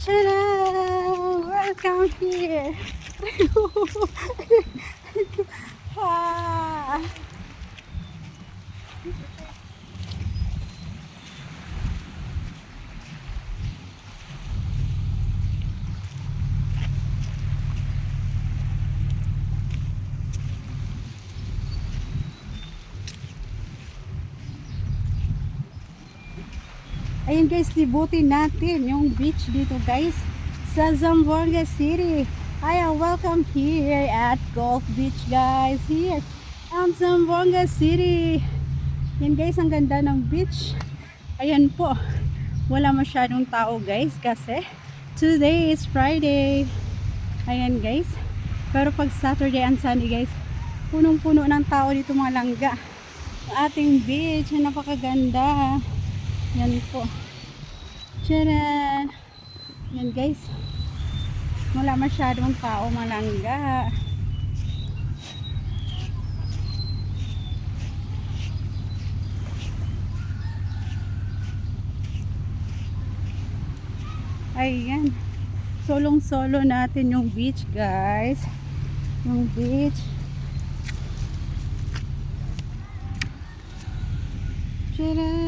Hello! Welcome here! Ah. Ayun guys, libutin natin yung beach dito guys sa Zamboanga City. Welcome here at Gulf Beach guys. Here at Zamboanga City. Yan guys, ang ganda ng beach. Ayan po, wala masyadong tao guys kasi today is Friday. Ayan guys, pero pag Saturday and Sunday guys, punong-puno ng tao dito mga langga. Ang ating beach, napakaganda. Yan po. Tcharan! Yan guys. Wala masyadong tao, malangga. Ayan. Solong-solo natin yung beach guys. Yung beach. Tcharan!